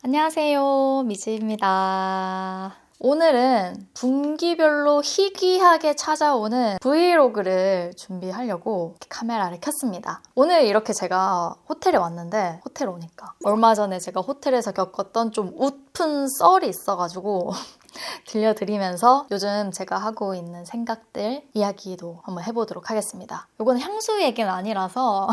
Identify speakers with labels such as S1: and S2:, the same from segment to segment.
S1: 안녕하세요, 미즈입니다. 오늘은 분기별로 희귀하게 찾아오는 브이로그를 준비하려고 카메라를 켰습니다. 오늘 이렇게 제가 호텔에 왔는데, 호텔 오니까 얼마 전에 제가 호텔에서 겪었던 좀 웃픈 썰이 있어가지고 들려드리면서 요즘 제가 하고 있는 생각들 이야기도 한번 해보도록 하겠습니다. 이건 향수 얘기는 아니라서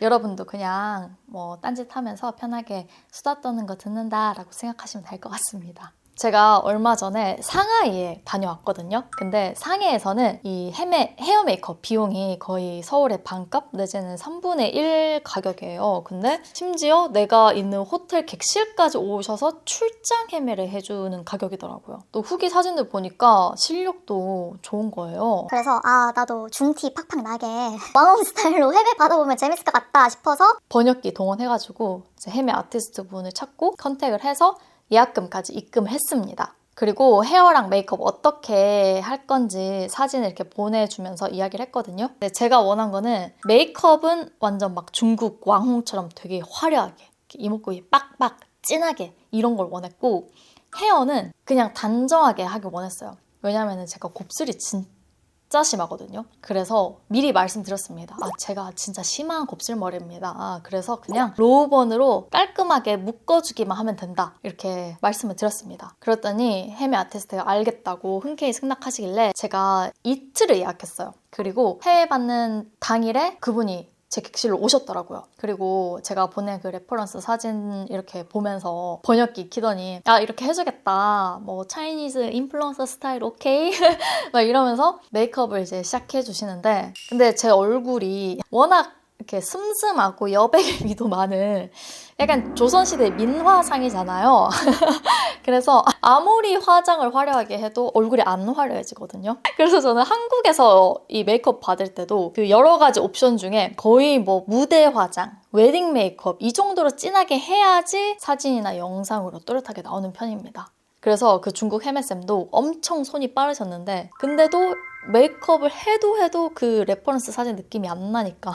S1: 여러분도 그냥 뭐 딴짓하면서 편하게 수다 떠는 거 듣는다라고 생각하시면 될 것 같습니다. 제가 얼마 전에 상하이에 다녀왔거든요. 근데 상해에서는 이 헤어 메이크업 비용이 거의 서울의 반값 내지는 3분의 1 가격이에요. 근데 심지어 내가 있는 호텔 객실까지 오셔서 출장 헤매를 해주는 가격이더라고요. 또 후기 사진들 보니까 실력도 좋은 거예요.
S2: 그래서 나도 중티 팍팍 나게 왕홈 스타일로 헤매 받아보면 재밌을 것 같다 싶어서
S1: 번역기 동원해가지고 이제 헤매 아티스트 분을 찾고 컨택을 해서 예약금까지 입금을 했습니다. 그리고 헤어랑 메이크업 어떻게 할 건지 사진을 이렇게 보내주면서 이야기를 했거든요. 근데 제가 원한 거는 메이크업은 완전 막 중국 왕홍처럼 되게 화려하게 이목구비 빡빡 진하게 이런 걸 원했고, 헤어는 그냥 단정하게 하길 원했어요. 왜냐면 제가 곱슬이 진짜 심하거든요. 그래서 미리 말씀드렸습니다. 제가 진짜 심한 곱슬머리입니다. 그래서 그냥 로우번으로 깔끔하게 묶어주기만 하면 된다, 이렇게 말씀을 드렸습니다. 그랬더니 헤매 아티스트가 알겠다고 흔쾌히 승낙하시길래 제가 이틀을 예약했어요. 그리고 해외 받는 당일에 그분이 제 객실로 오셨더라고요. 그리고 제가 보낸 그 레퍼런스 사진 이렇게 보면서 번역기 익히더니 이렇게 해주겠다, 뭐 차이니즈 인플루언서 스타일 오케이? 막 이러면서 메이크업을 이제 시작해 주시는데, 근데 제 얼굴이 워낙 이렇게 슴슴하고 여백의 미도 많은 약간 조선시대 민화상이잖아요. 그래서 아무리 화장을 화려하게 해도 얼굴이 안 화려해지거든요. 그래서 저는 한국에서 이 메이크업 받을 때도 그 여러 가지 옵션 중에 거의 뭐 무대 화장, 웨딩 메이크업 이 정도로 진하게 해야지 사진이나 영상으로 또렷하게 나오는 편입니다. 그래서 그 중국 헤매쌤도 엄청 손이 빠르셨는데, 근데도 메이크업을 해도 그 레퍼런스 사진 느낌이 안 나니까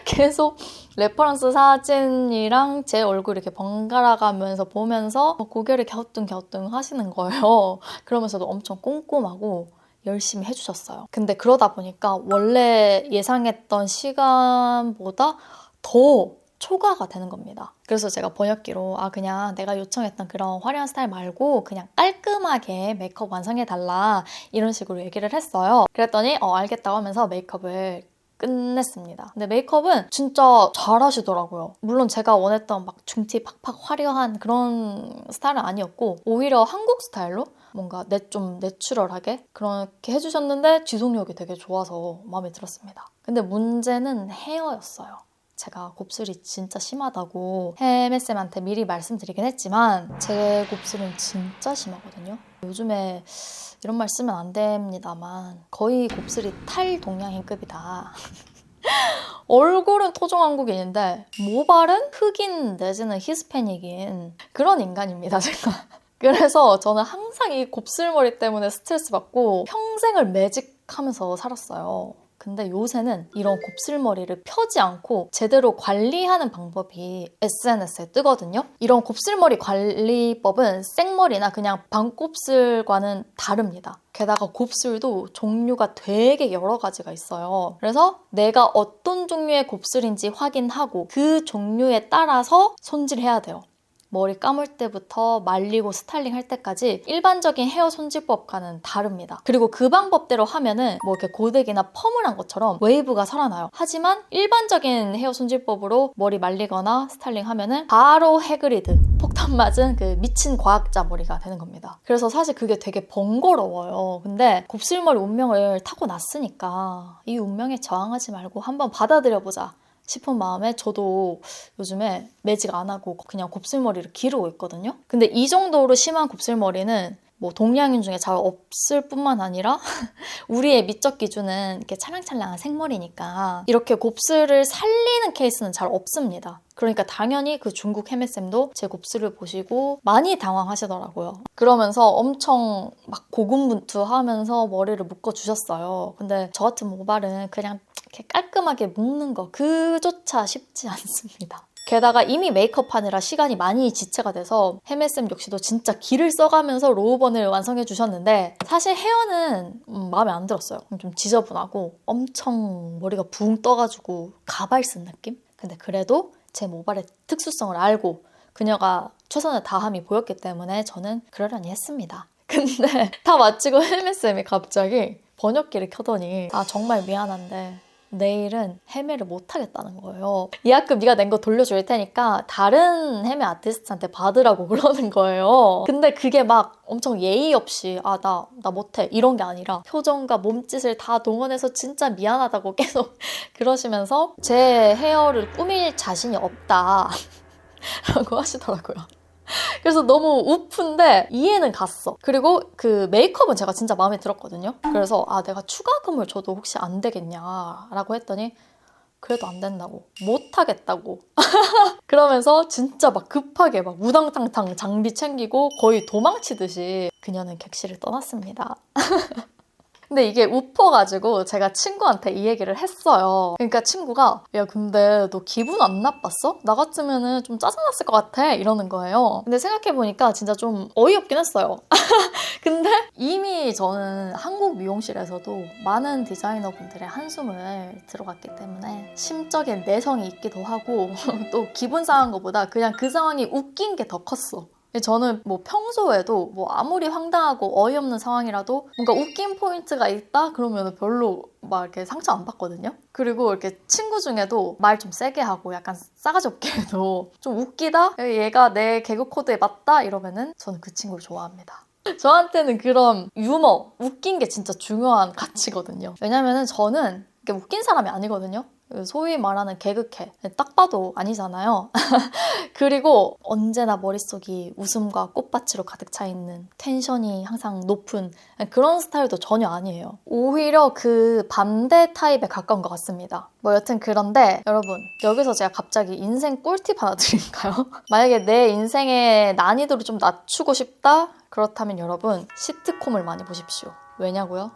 S1: 계속 레퍼런스 사진이랑 제 얼굴 이렇게 번갈아 가면서 보면서 고개를 갸우뚱갸우뚱 하시는 거예요. 그러면서도 엄청 꼼꼼하고 열심히 해주셨어요. 근데 그러다 보니까 원래 예상했던 시간보다 더 초과가 되는 겁니다. 그래서 제가 번역기로 그냥 내가 요청했던 그런 화려한 스타일 말고 그냥 깔끔하게 메이크업 완성해달라, 이런 식으로 얘기를 했어요. 그랬더니 알겠다고 하면서 메이크업을 끝냈습니다. 근데 메이크업은 진짜 잘하시더라고요. 물론 제가 원했던 막 중티 팍팍 화려한 그런 스타일은 아니었고, 오히려 한국 스타일로 뭔가 좀 내추럴하게 그렇게 해주셨는데 지속력이 되게 좋아서 마음에 들었습니다. 근데 문제는 헤어였어요. 제가 곱슬이 진짜 심하다고 헤매쌤한테 미리 말씀드리긴 했지만 제 곱슬은 진짜 심하거든요. 요즘에 이런 말 쓰면 안 됩니다만 거의 곱슬이 탈동양인급이다. 얼굴은 토종 한국인인데 모발은 흑인 내지는 히스패닉인 그런 인간입니다, 제가. 그래서 저는 항상 이 곱슬머리 때문에 스트레스 받고 평생을 매직하면서 살았어요. 근데 요새는 이런 곱슬머리를 펴지 않고 제대로 관리하는 방법이 SNS에 뜨거든요. 이런 곱슬머리 관리법은 생머리나 그냥 반곱슬과는 다릅니다. 게다가 곱슬도 종류가 되게 여러 가지가 있어요. 그래서 내가 어떤 종류의 곱슬인지 확인하고 그 종류에 따라서 손질해야 돼요. 머리 감을 때부터 말리고 스타일링 할 때까지 일반적인 헤어 손질법과는 다릅니다. 그리고 그 방법대로 하면은 뭐 이렇게 고데기나 펌을 한 것처럼 웨이브가 살아나요. 하지만 일반적인 헤어 손질법으로 머리 말리거나 스타일링 하면은 바로 해그리드, 폭탄 맞은 그 미친 과학자 머리가 되는 겁니다. 그래서 사실 그게 되게 번거로워요. 근데 곱슬머리 운명을 타고났으니까 이 운명에 저항하지 말고 한번 받아들여보자 싶은 마음에 저도 요즘에 매직 안 하고 그냥 곱슬머리를 기르고 있거든요. 근데 이 정도로 심한 곱슬머리는 뭐 동양인 중에 잘 없을 뿐만 아니라 우리의 미적 기준은 이렇게 찰랑찰랑한 생머리니까 이렇게 곱슬을 살리는 케이스는 잘 없습니다. 그러니까 당연히 그 중국 헤매쌤도 제 곱슬을 보시고 많이 당황하시더라고요. 그러면서 엄청 막 고군분투하면서 머리를 묶어주셨어요. 근데 저 같은 모발은 그냥 이렇게 깔끔하게 묶는 거 그조차 쉽지 않습니다. 게다가 이미 메이크업하느라 시간이 많이 지체가 돼서 혜매쌤 역시도 진짜 기를 써가면서 로우번을 완성해 주셨는데 사실 헤어는 마음에 안 들었어요. 좀 지저분하고 엄청 머리가 붕 떠가지고 가발 쓴 느낌? 근데 그래도 제 모발의 특수성을 알고 그녀가 최선을 다함이 보였기 때문에 저는 그러려니 했습니다. 근데 다 마치고 혜매쌤이 갑자기 번역기를 켜더니 아 정말 미안한데 내일은 헤매를 못하겠다는 거예요. 예약금 네가 낸 거 돌려줄 테니까 다른 헤매 아티스트한테 받으라고 그러는 거예요. 근데 그게 막 엄청 예의 없이 아 나 못해 이런 게 아니라 표정과 몸짓을 다 동원해서 진짜 미안하다고 계속 그러시면서 제 헤어를 꾸밀 자신이 없다 라고 하시더라고요. 그래서 너무 우프인데 이해는 갔어. 그리고 그 메이크업은 제가 진짜 마음에 들었거든요. 그래서 아 내가 추가금을 줘도 혹시 안 되겠냐라고 했더니 그래도 안 된다고. 못 하겠다고. 그러면서 진짜 막 급하게 막 우당탕탕 장비 챙기고 거의 도망치듯이 그녀는 객실을 떠났습니다. 근데 이게 우퍼가지고 제가 친구한테 이 얘기를 했어요. 그러니까 친구가 야 근데 너 기분 안 나빴어? 나 같으면은 좀 짜증났을 것 같아 이러는 거예요. 근데 생각해보니까 진짜 좀 어이없긴 했어요. 근데 이미 저는 한국 미용실에서도 많은 디자이너분들의 한숨을 들어갔기 때문에 심적인 내성이 있기도 하고 또 기분 상한 것보다 그냥 그 상황이 웃긴 게 더 컸어. 저는 뭐 평소에도 뭐 아무리 황당하고 어이없는 상황이라도 뭔가 웃긴 포인트가 있다? 그러면 별로 막 이렇게 상처 안 받거든요. 그리고 이렇게 친구 중에도 말 좀 세게 하고 약간 싸가지 없게 해도 좀 웃기다? 얘가 내 개그 코드에 맞다? 이러면은 저는 그 친구를 좋아합니다. 저한테는 그런 유머, 웃긴 게 진짜 중요한 가치거든요. 왜냐면은 저는 웃긴 사람이 아니거든요. 소위 말하는 개그캐. 딱 봐도 아니잖아요. 그리고 언제나 머릿속이 웃음과 꽃밭으로 가득 차 있는 텐션이 항상 높은 그런 스타일도 전혀 아니에요. 오히려 그 반대 타입에 가까운 것 같습니다. 뭐 여튼 그런데 여러분 여기서 제가 갑자기 인생 꿀팁 하나 드릴까요? 만약에 내 인생의 난이도를 좀 낮추고 싶다? 그렇다면 여러분 시트콤을 많이 보십시오. 왜냐고요?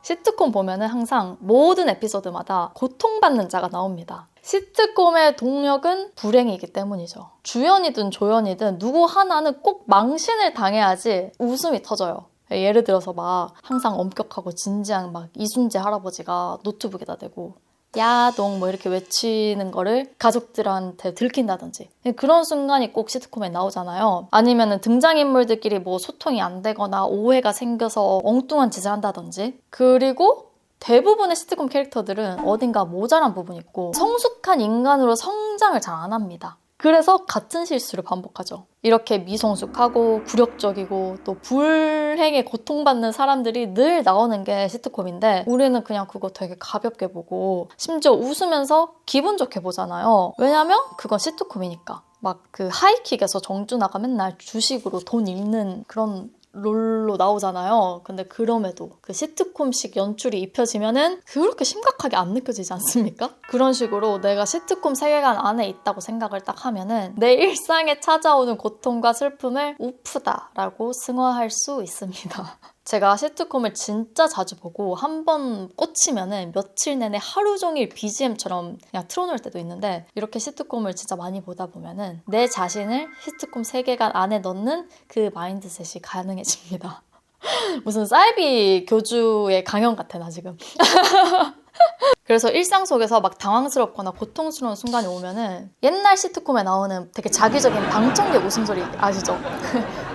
S1: 시트콤 보면은 항상 모든 에피소드마다 고통받는 자가 나옵니다. 시트콤의 동력은 불행이기 때문이죠. 주연이든 조연이든 누구 하나는 꼭 망신을 당해야지 웃음이 터져요. 예를 들어서 막 항상 엄격하고 진지한 막 이순재 할아버지가 노트북에다 대고 야동 뭐 이렇게 외치는 거를 가족들한테 들킨다든지 그런 순간이 꼭 시트콤에 나오잖아요. 아니면은 등장인물들끼리 뭐 소통이 안 되거나 오해가 생겨서 엉뚱한 짓을 한다든지. 그리고 대부분의 시트콤 캐릭터들은 어딘가 모자란 부분이 있고 성숙한 인간으로 성장을 잘 안 합니다. 그래서 같은 실수를 반복하죠. 이렇게 미성숙하고 굴욕적이고 또 불행에 고통받는 사람들이 늘 나오는 게 시트콤인데 우리는 그냥 그거 되게 가볍게 보고 심지어 웃으면서 기분 좋게 보잖아요. 왜냐면 그건 시트콤이니까. 막 그 하이킥에서 정준하가 맨날 주식으로 돈 잃는 그런 롤로 나오잖아요. 근데 그럼에도 그 시트콤식 연출이 입혀지면은 그렇게 심각하게 안 느껴지지 않습니까? 그런 식으로 내가 시트콤 세계관 안에 있다고 생각을 딱 하면은 내 일상에 찾아오는 고통과 슬픔을 우프다라고 승화할 수 있습니다. 제가 시트콤을 진짜 자주 보고 한 번 꽂히면은 며칠 내내 하루 종일 BGM처럼 그냥 틀어놓을 때도 있는데 이렇게 시트콤을 진짜 많이 보다 보면은 내 자신을 시트콤 세계관 안에 넣는 그 마인드셋이 가능해집니다. 무슨 사이비 교주의 강연 같아 나 지금. 그래서 일상 속에서 막 당황스럽거나 고통스러운 순간이 오면은 옛날 시트콤에 나오는 되게 자기적인 방청객 웃음소리 아시죠?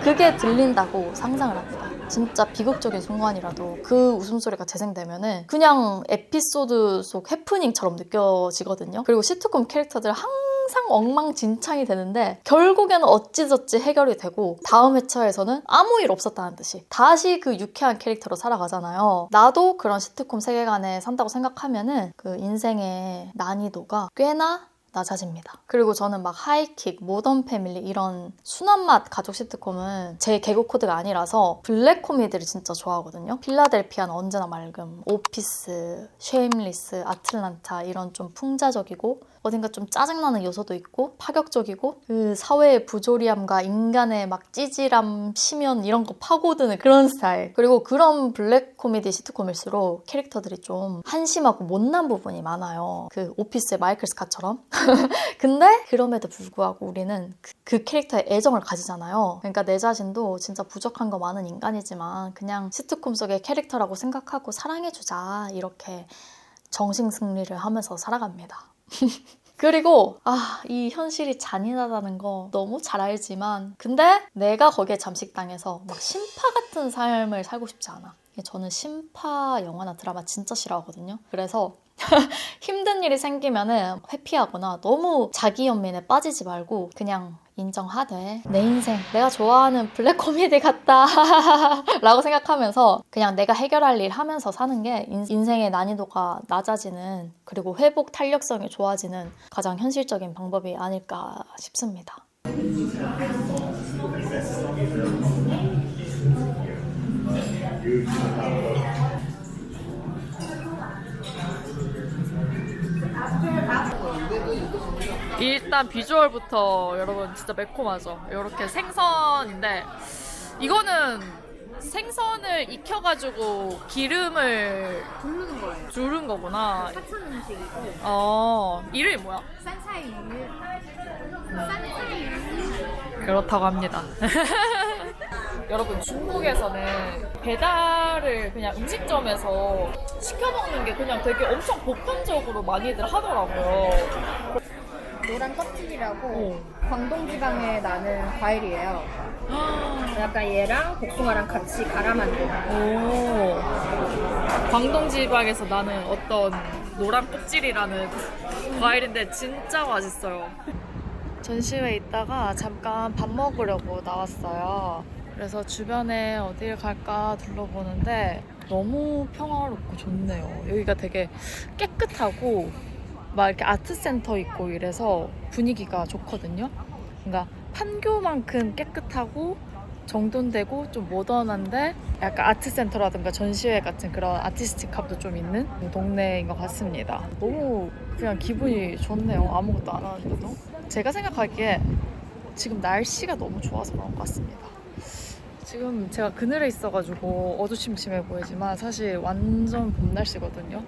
S1: 그게 들린다고 상상을 합니다. 진짜 비극적인 순간이라도 그 웃음소리가 재생되면은 그냥 에피소드 속 해프닝처럼 느껴지거든요. 그리고 시트콤 캐릭터들 항상 엉망진창이 되는데 결국에는 어찌저찌 해결이 되고 다음 회차에서는 아무 일 없었다는 듯이 다시 그 유쾌한 캐릭터로 살아가잖아요. 나도 그런 시트콤 세계관에 산다고 생각하면은 그 인생의 난이도가 꽤나 낮아집니다. 그리고 저는 막 하이킥, 모던 패밀리 이런 순한 맛 가족 시트콤은 제 개그 코드가 아니라서 블랙 코미디를 진짜 좋아하거든요. 필라델피아는 언제나 맑음, 오피스, 쉐임리스, 아틀란타 이런 좀 풍자적이고 어딘가 좀 짜증나는 요소도 있고 파격적이고 그 사회의 부조리함과 인간의 막 찌질함, 심연 이런 거 파고드는 그런 스타일. 그리고 그런 블랙 코미디 시트콤일수록 캐릭터들이 좀 한심하고 못난 부분이 많아요. 그 오피스의 마이클 스캇처럼. 근데 그럼에도 불구하고 우리는 그 캐릭터에 애정을 가지잖아요. 그러니까 내 자신도 진짜 부족한 거 많은 인간이지만 그냥 시트콤 속의 캐릭터라고 생각하고 사랑해주자, 이렇게 정신승리를 하면서 살아갑니다. 그리고 이 현실이 잔인하다는 거 너무 잘 알지만 근데 내가 거기에 잠식당해서 막 심파 같은 삶을 살고 싶지 않아. 저는 심파 영화나 드라마 진짜 싫어하거든요. 그래서 힘든 일이 생기면은 회피하거나 너무 자기 연민에 빠지지 말고 그냥 인정하되 내 인생 내가 좋아하는 블랙 코미디 같다 라고 생각하면서 그냥 내가 해결할 일 하면서 사는 게 인생의 난이도가 낮아지는, 그리고 회복 탄력성이 좋아지는 가장 현실적인 방법이 아닐까 싶습니다. 일단 비주얼부터 여러분 진짜 매콤하죠. 이렇게 생선인데 이거는 생선을 익혀가지고 기름을
S3: 굽는 거예요.
S1: 두른 거구나.
S3: 사천 음식이고
S1: 이름이 뭐야?
S3: 산차이유. 산차이유.
S1: 그렇다고 합니다. 여러분, 중국에서는 배달을 그냥 음식점에서 시켜 먹는 게 그냥 되게 엄청 보편적으로 많이들 하더라고요.
S3: 노란 껍질이라고 광동 지방에 나는 과일이에요. 약간 얘랑 복숭아랑 같이 갈아 만든.
S1: 오, 광동 지방에서 나는 어떤 노란 껍질이라는 과일인데 진짜 맛있어요. 전시회에 있다가 잠깐 밥 먹으려고 나왔어요. 그래서 주변에 어딜 갈까 둘러보는데 너무 평화롭고 좋네요. 여기가 되게 깨끗하고 막 이렇게 아트센터 있고 이래서 분위기가 좋거든요. 그러니까 판교만큼 깨끗하고 정돈되고 좀 모던한데 약간 아트센터라든가 전시회 같은 그런 아티스틱함도 좀 있는 동네인 것 같습니다. 너무 그냥 기분이 좋네요. 아무것도 안 하는데도. 제가 생각하기에 지금 날씨가 너무 좋아서 그런 것 같습니다. 지금 제가 그늘에 있어가지고 어두침침해 보이지만 사실 완전 봄 날씨거든요.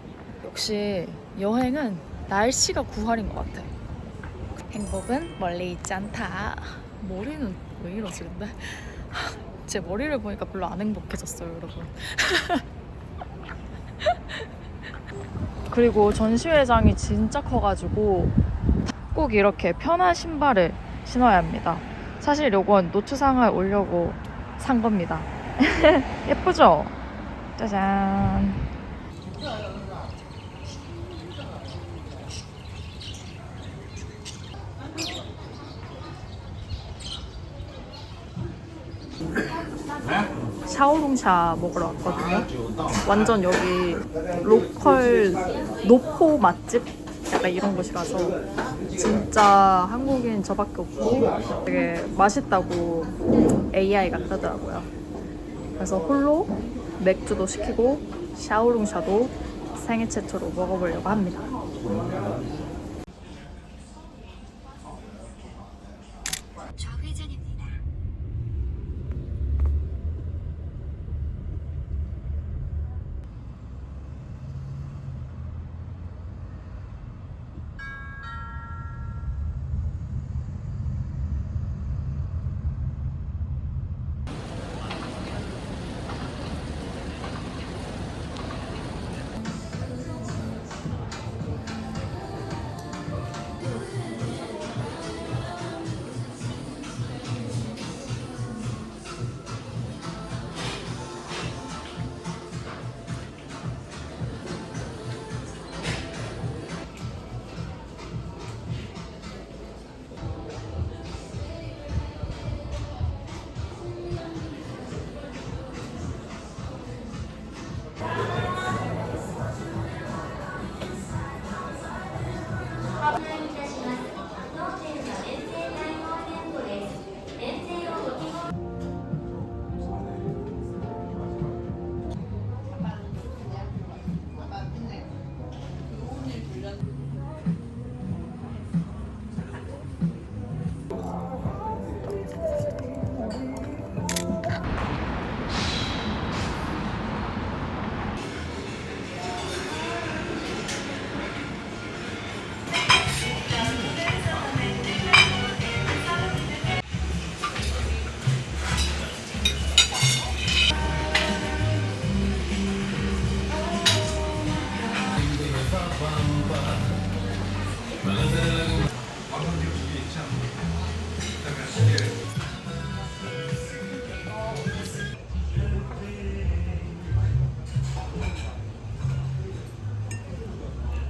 S1: 역시 여행은 날씨가 구할인 것 같아. 행복은 멀리 있지 않다. 머리는 왜 이러지 근데? 제 머리를 보니까 별로 안 행복해졌어요, 여러분. 그리고 전시회장이 진짜 커가지고 꼭 이렇게 편한 신발을 신어야 합니다. 사실 요건 노트상을 올려고 산 겁니다. 예쁘죠? 짜잔. 샤오롱샤 먹으러 왔거든요. 완전 여기 로컬 노포 맛집? 약간 이런 곳이라서 진짜 한국인 저밖에 없고 되게 맛있다고 AI가 그러더라고요. 그래서 홀로 맥주도 시키고 샤오롱샤도 생애 최초로 먹어보려고 합니다.